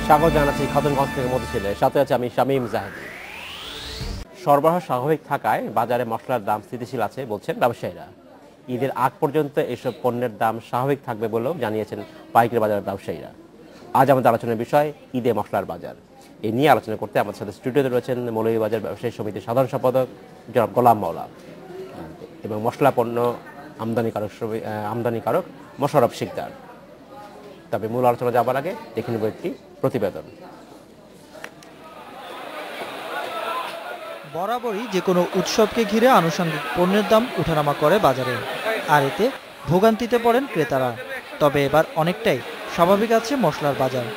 স্বাগত জানাচ্ছি খাতুনগঞ্জ থেকে মতিঝিলে, সাথে আছে আমি শামীম জাহেদি। সরবরাহ স্বাভাবিক থাকায় বাজারে মশলার দাম স্থিতিশীল আছে বলছেন ব্যবসায়ীরা। ঈদের আগ পর্যন্ত এসব পণ্যের দাম স্বাভাবিক থাকবে বলেও জানিয়েছেন পাইকারি বাজারের ব্যবসায়ীরা। আজ আমাদের আলোচনার বিষয় ঈদে মশলার বাজার। এই নিয়ে আলোচনা করতে আমাদের সাথে স্টুডিওতে রয়েছেন মৌলভীবাজার ব্যবসায়ী সমিতির সাধারণ সম্পাদক জনাব গোলাম মাওলা এবং মশলা পণ্য আমদানিকারক মোশাররফ শিকদার। তবে মূল আলোচনা যাবার আগে দেখে নেব একটি প্রতিবেদন। বরাবরই যে কোনো উৎসবকে ঘিরে আনুষঙ্গিক পণ্যের দাম ওঠানামা করে বাজারে, আর এতে ভোগান্তিতে পড়েন ক্রেতারা। তবে এবার অনেকটাই স্বাভাবিক আছে মশলার বাজার।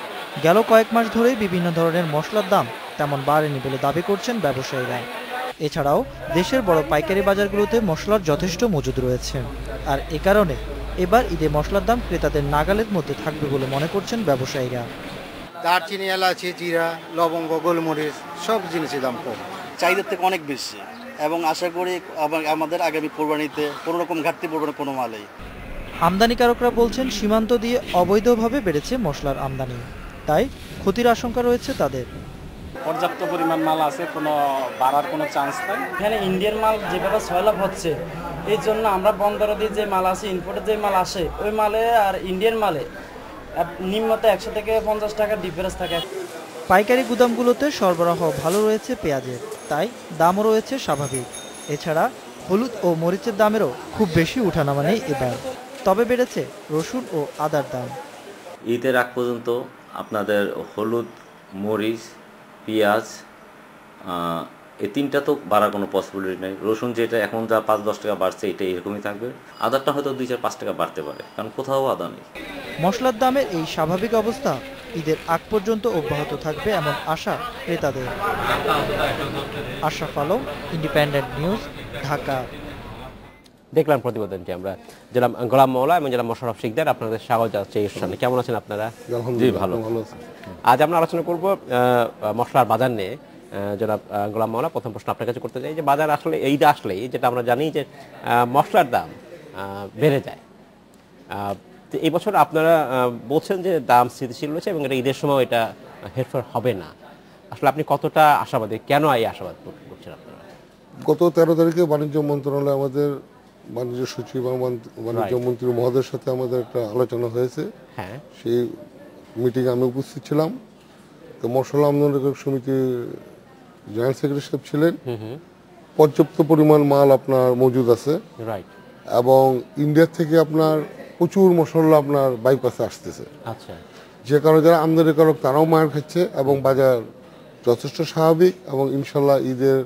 গেল কয়েক মাস ধরেই বিভিন্ন ধরনের মশলার দাম তেমন বাড়েনি বলে দাবি করছেন ব্যবসায়ীরা। এছাড়াও দেশের বড় পাইকারি বাজারগুলোতে মশলার যথেষ্ট মজুদ রয়েছে, আর এ কারণে এবার ঈদে মশলার দাম ক্রেতাদের নাগালের মধ্যে থাকবে বলে মনে করছেন ব্যবসায়ীরা। দারচিনি, এলাচি, জিরা, লবঙ্গ, গোলমরিচ সব জিনিসের দাম কম, চাহিদার থেকে অনেক বেশি, এবং আশা করি আমাদের আগামী কোরবানিতে কোনো রকম ঘাটতি পড়বে না কোনো মালেই। আমদানিকারকরা বলছেন সীমান্ত দিয়ে অবৈধভাবে বেড়েছে মশলার আমদানি, তাই ক্ষতির আশঙ্কা রয়েছে তাদের। পর্যাপ্ত পরিমাণ মাল আছে, কোনো বাড়ার কোনো চান্স নাই। এখানে ইন্ডিয়ান মাল যেভাবে সয়লাভ হচ্ছে, এই জন্য আমরা বন্দরে দিয়ে যে মাল আসে, ইম্পোর্টের যে মাল আসে, ওই মালে আর ইন্ডিয়ান মালে নিম্নত 100 থেকে 50 টাকার ডিফারেন্স থাকে। পাইকারি গুদামগুলোতে সরবরাহ ভালো রয়েছে পেঁয়াজের, তাই দামও রয়েছে স্বাভাবিক। এছাড়া হলুদ ও মরিচের দামেরও খুব বেশি ওঠানামা নেই এবার, তবে বেড়েছে রসুন ও আদার দাম। ঈদের আগ পর্যন্ত আপনাদের হলুদ, মরিচ, পেঁয়াজ এই তিনটা তো বাড়ার কোনো পসিবিলিটি নেই। রসুন যেটা এখন যা 5-10 টাকা বাড়ছে, এটা এরকমই থাকবে। আদারটা হয়তো 2-4-5 টাকা বাড়তে পারে, কারণ কোথাও আদা নেই। মশলার দামের এই স্বাভাবিক অবস্থা ঈদের আগ পর্যন্ত অব্যাহত থাকবে এমন আশা ক্রেতাদের। Ashraf Alam, independent news, Dhaka. দেখলাম প্রতিবেদনটি আমরা জনাব গোলাম মাওলা এবং জনাব মোশাররফ শিকদার, আপনাদের স্বাগত জানাচ্ছি এই অনুষ্ঠানে। কেমন আছেন আপনারা? জি ভালো। আজ আমরা আলোচনা করব মশলার বাজার নিয়ে। জনাব গোলাম মাওলা, প্রথম প্রশ্ন আপনার কাছে করতে চাই যে বাজার আসলে এইটা আসলেই যেটা আমরা জানি যে মশলার দাম বেড়ে যায়, তো এই বছর আপনারা বলছেন যে দাম স্থিতিশীল রয়েছে এবং এটা ঈদের সময় এটা হেরফের হবে না। আসলে আপনি কতটা আশাবাদী, কেন এই আশাবাদ করছেন আপনারা? গত 13 তারিখে বাণিজ্য মন্ত্রণালয়ে আমাদের বাণিজ্য সচিব এবং বাণিজ্য মন্ত্রী মহোদয়ের সাথে আমাদের একটা আলোচনা হয়েছে। হ্যাঁ, সেই মিটিংয়ে আমি উপস্থিত ছিলাম। তো মশলা আমদানিকারক সমিতি জয়েন্ট সেক্রেটারি সাহেব ছিলেন। পর্যাপ্ত পরিমাণ মাল আপনার মজুদ আছে, রাইট, এবং ইন্ডিয়া থেকে আপনার প্রচুর মশলা আপনার বাইপাসে আসতেছে। আচ্ছা, যে কারণে যারা আমদানিকারক তারাও মার খাচ্ছে এবং বাজার যথেষ্ট স্বাভাবিক, এবং ইনশাল্লাহ ঈদের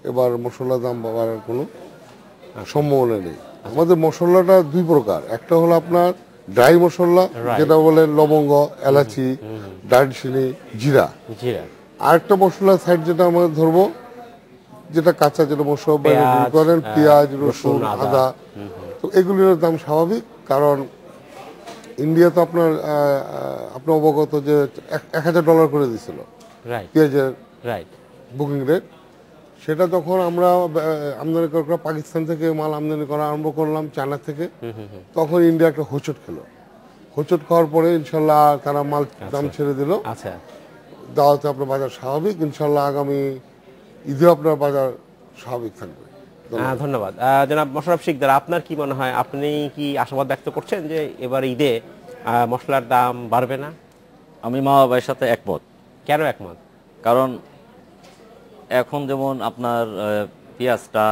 এবার মশলার দাম বাড়ার কোনো সম্ভাবনা নেই। আমাদের মশলাটা দুই প্রকার, একটা হলো আপনার ড্রাই মশলা, যেটা বলে লবঙ্গ, এলাচি, দারচিনি, জিরা। আরেকটা মশলা সাইড যেটা আমরা ধরবো, যেটা কাঁচা, যেটা মশলা করেন, পেঁয়াজ, রসুন, আদা। তো এগুলির দাম স্বাভাবিক, কারণ ইন্ডিয়া তো আপনার অবগত যে $1000 করে দিছিল পেঁয়াজের বুকিং রেট। সেটা যখন আমরা আমদানিকারকরা পাকিস্তান থেকে মাল আমদানি করা আরম্ভ করলাম, চায়না থেকে, তখন ইন্ডিয়া একটা হোঁচট খেলো। হোঁচট খাওয়ার পরে ইনশাল্লাহ তারা মাল দাম ছেড়ে দিল। আচ্ছা, দাওয়াতে আপনার বাজার স্বাভাবিক। ইনশাল্লাহ আগামী ঈদে আপনার বাজার স্বাভাবিক থাকবে। ধন্যবাদ। জনাব মোশাররফ শিকদার, আপনার কি মনে হয়, আপনি কি আশাবাদ ব্যক্ত করছেন যে এবার ঈদে মশলার দাম বাড়বে না? আমি মা বাবার সাথে একমত। কেন একমত? কারণ এখন যেমন আপনার পেঁয়াজটা,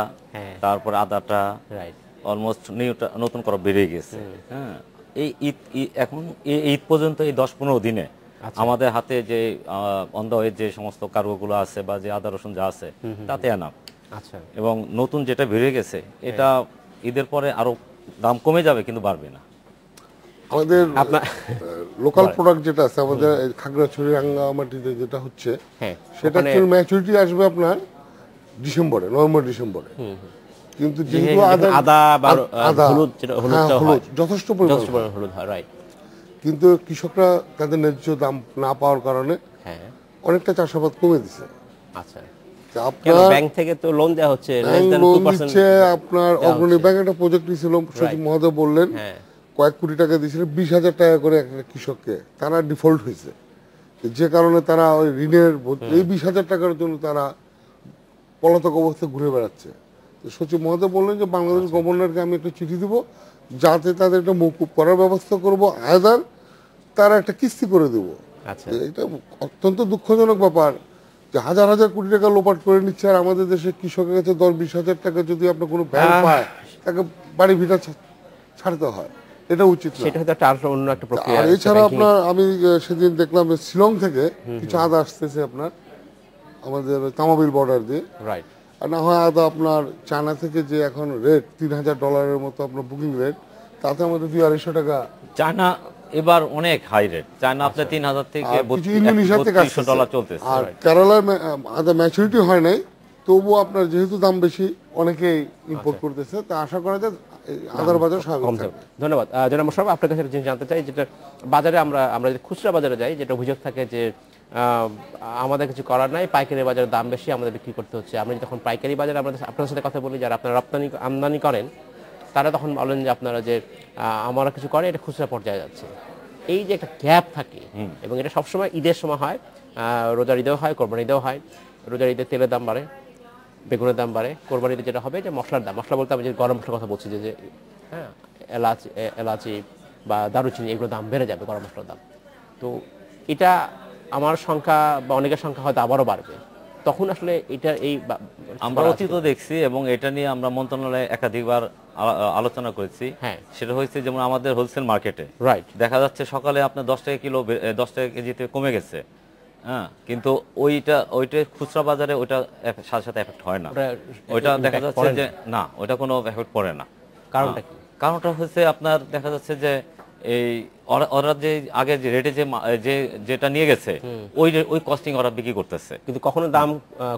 তারপর আদাটা অলমোস্ট নতুন করে বেড়ে গেছে। হ্যাঁ, এই এখন ঈদ পর্যন্ত এই 10-15 দিনে আমাদের হাতে যে অন দ্য ওয়ে যে সমস্ত কার্গোগুলো আছে বা যে আদা রসুন যা আছে তাতে আনা। আচ্ছা, এবং নতুন যেটা বেড়ে গেছে এটা ঈদের পরে আরো দাম কমে যাবে, কিন্তু বাড়বে না। আমাদের লোকাল প্রোডাক্ট যেটা আছে আমাদের খাগড়াছড়ি, রাঙ্গামাটিতে যেটা হচ্ছে, সেটা ম্যাচুরিটি আসবে আপনার ডিসেম্বরে, নভেম্বর-ডিসেম্বরে। কিন্তু যেহেতু আদা যথেষ্ট পরিমাণ হলুদ হয়, রাইট, কিন্তু কৃষকরা তাদের ন্যায্য দাম না পাওয়ার কারণে অনেকটা চাষাবাদ কমে দিছে। আচ্ছা, আপনার ব্যাংক থেকে তো লোন দেওয়া হচ্ছে, আপনার অগ্রণী ব্যাংক একটা প্রজেক্ট ছিল, সচিব মহোদয় বললেন কয়েক কোটি টাকা দিয়েছিল, 20,000 টাকা করে একটা কৃষককে। তারা ডিফল্ট হয়েছে, যে কারণে তারা ওই ঋণের এই 20,000 টাকার জন্য তারা পলাতক অবস্থায় ঘুরে বেড়াচ্ছে। তো সচিব মহোদয় বললেন যে বাংলাদেশ গভর্নরকে আমি একটা চিঠি দিব, যাতে তাদের একটা মৌকুব করার ব্যবস্থা করব, আয়দার তারা একটা কিস্তি করে দেব। আচ্ছা, এটা অত্যন্ত দুঃখজনক ব্যাপার যে হাজার হাজার কোটি টাকা লোপাট করে নিচ্ছে, আর আমাদের দেশে কৃষকের কাছে 10-20 হাজার টাকা যদি আপনার কোনো ভ্যান পায় তাকে বাড়ি ভিটা ছাড়তে হয়, এটা উচিত না। সেটা হয়তো একটা আরো অন্য একটা প্রক্রিয়া। আর এছাড়া আপনার আমি সেদিন দেখলাম যে শিলং থেকে কিছু আদা আসতেছে আপনার আমাদের তামাবিল বর্ডার দিয়ে, রাইট। আর না হয় আদা আপনার চায়না থেকে যে এখন রেট $3,000 মতো আপনার বুকিং রেট, তাতে আমাদের 200-250 টাকা। চায়না এবার অনেক হাই রেট, চায়না আপনার 3,000 থেকে কিছু ইন্দোনেশিয়া থেকে $3200 চলতেছে। আর কেরালার আদা ম্যাচুরিটি হয় নাই, তবুও আপনার যেহেতু দাম বেশি অনেকেই ইম্পোর্ট করতেছে, তা আশা করা যায় আদার বাজার স্বাভাবিক কম থাকবে। থাকবে। ধন্যবাদ। জনাব মোশাররফ, আপনার কাছে একটা জিনিস জানতে চাই, যেটা বাজারে আমরা যদি খুচরা বাজারে যাই, যেটা অভিযোগ থাকে যে আমাদের কিছু করার নাই, পাইকারি বাজারে দাম বেশি, আমাদের বিক্রি করতে হচ্ছে। আমরা যখন পাইকারি বাজারে আপনাদের সাথে কথা বলি, যারা আপনারা রপ্তানি আমদানি করেন, তারা তখন বলেন যে আপনারা যে আমরা কিছু করে, এটা খুচরা পর্যায়ে যাচ্ছে। এই যে একটা গ্যাপ থাকে, এবং এটা সবসময় ঈদের সময় হয়, রোজার ঈদেও হয়, কোরবানি ঈদেও হয়। রোজার ঈদে তেলের দাম বাড়ে, বেগুনের দাম বাড়ে, কোরবানিতে যেটা হবে যে মশলার দাম, মশলা বলতে আমি যে গরম মশলার কথা বলছি, যে হ্যাঁ এলাচি বা দারুচিনি, এগুলোর দাম বেড়ে যাবে, গরম মশলার দাম। তো এটা আমার সংখ্যা বা অনেকের সংখ্যা হয়তো আবারও বাড়বে, তখন আসলে এটা আমরা অতীত দেখছি এবং এটা নিয়ে আমরা মন্ত্রণালয়ে একাধিকবার আলোচনা করেছি। হ্যাঁ, সেটা হয়েছে যেমন আমাদের হোলসেল মার্কেটে রাইট, দেখা যাচ্ছে সকালে আপনার 10 টাকা কিলো 10 টাকা কেজিতে কমে গেছে, হ্যাঁ, কিন্তু ওইটা খুচরা বাজারে ওইটা সাথে সাথে এফেক্ট হয় না, ওইটা দেখা যাচ্ছে যে না, ওইটা কোনো এফেক্ট পড়ে না। কারণটা কি? কারণটা হচ্ছে আপনার দেখা যাচ্ছে যে এই ওরা যে আগে যে রেটে যেটা নিয়ে গেছে ওই কস্টিং ওরা বিক্রি করতেছে, কিন্তু কখনো দাম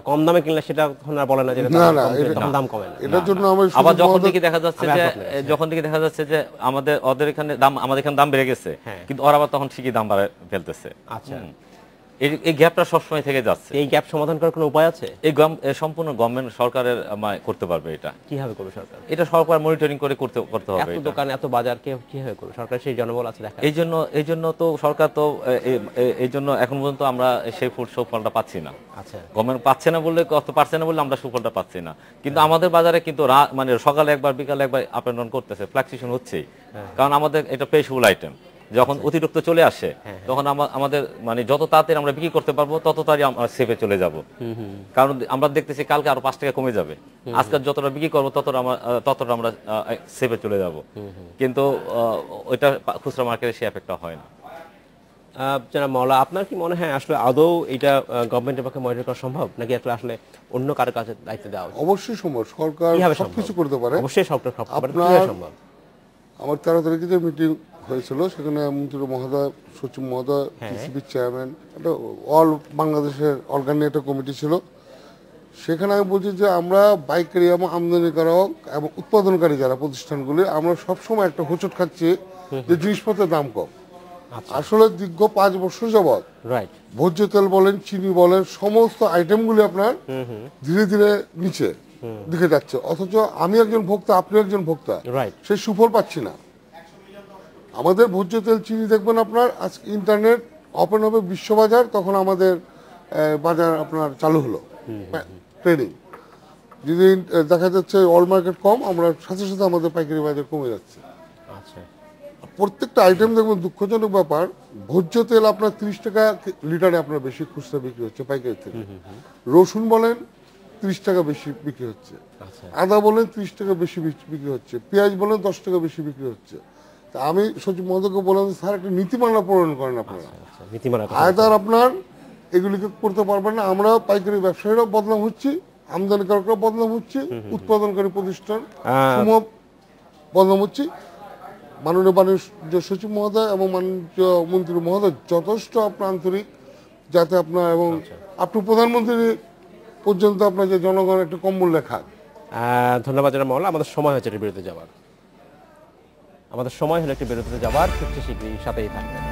কম দামে কিনলে সেটা তখন আর বলে না যে দাম কমে না। এটার জন্য আবার যখন থেকে দেখা যাচ্ছে যে ওদের এখানে দাম, আমাদের এখানে দাম বেড়ে গেছে, কিন্তু ওরা আবার তখন ঠিকই দাম বাড়ায় ফেলতেছে। আচ্ছা, এই গ্যাপটা সবসময় থেকে যাচ্ছে। এই গ্যাপ সমাধান করার কোনো উপায় আছে? এই সম্পূর্ণ গভর্নমেন্ট সরকারের করতে পারবে। এটা কিভাবে করবে সরকার? এটা সরকার মনিটরিং করে করতে হবে। এত দোকান, এত বাজার কিভাবে করবে সরকার? সেই জনবল আছে দেখা। এই জন্য তো সরকার তো এই জন্য এখন পর্যন্ত আমরা সেই সুফলটা পাচ্ছি না। আচ্ছা, গভর্নমেন্ট পাচ্ছে না বললে, পারছে না বললে আমরা সুফলটা পাচ্ছি না। কিন্তু আমাদের বাজারে কিন্তু মানে সকালে একবার বিকালে একবার আপ এন্ড ডাউন করতেছে, ফ্লাকচুয়েশন হচ্ছেই, কারণ আমাদের এটা পেরিশেবল আইটেম। যখন অতিরিক্ত চলে আসে তখন আমাদের মানে যত তাড়াতাড়ি আমরা বিক্রি করতে পারবো তত তাড়াতাড়ি আমরা সেফে চলে যাব, কারণ আমরা দেখতেছি কালকে আরো 5 টাকা কমে যাবে। আজকে যতটা বিক্রি করবো ততটা আমরা সেফে চলে যাব, কিন্তু ওইটা খুচরা মার্কেটে সে এফেক্টটা হয় না। জনাব মাওলা, আপনার কি মনে হয় আসলে আদৌ এটা গভর্নমেন্টের পক্ষে মনিটর করা সম্ভব, নাকি আসলে অন্য কারো কাছে দায়িত্ব দেওয়া উচিত? অবশ্যই সম্ভব, সরকার সবকিছু করতে পারে। অবশ্যই সরকার সম্ভব। আমার 13 তারিখে যে মিটিং হয়েছিল, সেখানে মন্ত্রী মহোদয়, সচিব মহোদয়, পিসিবির চেয়ারম্যান, একটা অল বাংলাদেশের অর্গানিক একটা কমিটি ছিল। সেখানে আমি বলছি যে আমরা পাইকারি এবং আমদানিকারক এবং উৎপাদনকারী যারা প্রতিষ্ঠানগুলি, আমরা সবসময় একটা হোঁচট খাচ্ছি যে জিনিসপত্রের দাম কম। আসলে দীর্ঘ 5 বছর যাবৎ ভোজ্য তেল বলেন, চিনি বলেন, সমস্ত আইটেমগুলি আপনার ধীরে ধীরে নিচে দিকে যাচ্ছে, অথচ আমি একজন ভোক্তা, আপনি একজন ভোক্তা, সেই সুফল পাচ্ছি না। আমাদের ভোজ্য তেল, চিনি দেখবেন আপনার আজকে ইন্টারনেট ওপেন হবে, বিশ্ববাজার, তখন আমাদের বাজার আপনার চালু হলো ট্রেডিং। যদি দেখা যাচ্ছে অল মার্কেট কম, আমরা সাথে সাথে আমাদের পাইকারি বাজার কমে যাচ্ছে। প্রত্যেকটা আইটেম দেখবেন দুঃখজনক ব্যাপার, ভোজ্য তেল আপনার 30 টাকা লিটারে আপনার বেশি খুচরা বিক্রি হচ্ছে পাইকারি থেকে। রসুন বলেন 30 টাকা বেশি বিক্রি হচ্ছে, আদা বলেন 30 টাকা বেশি বিক্রি হচ্ছে, পেঁয়াজ বলেন 10 টাকা বেশি বিক্রি হচ্ছে। তা আমি সচিব মহোদয়কে বললাম, স্যার একটা নীতিমালা প্রণয়ন করেন আপনারা, আয়দার আপনার এগুলিকে করতে পারবেন না। আমরা পাইকারি ব্যবসায়ীরাও বদনাম হচ্ছি, আমদানিকারকরাও বদনাম হচ্ছে, উৎপাদনকারী প্রতিষ্ঠান সমূহ বদনাম হচ্ছে। মাননীয় বাণিজ্য সচিব মহোদয় এবং বাণিজ্য মন্ত্রী মহোদয় যথেষ্ট আপনার আন্তরিক, যাতে আপনার এবং আপনার প্রধানমন্ত্রী পর্যন্ত আপনার যে জনগণ একটা কম্বল লেখা। ধন্যবাদ জনাব মাওলা। আমাদের সময় হচ্ছে একটি বিরতিতে যাবার, খুব শীঘ্রই সাথেই থাকবেন।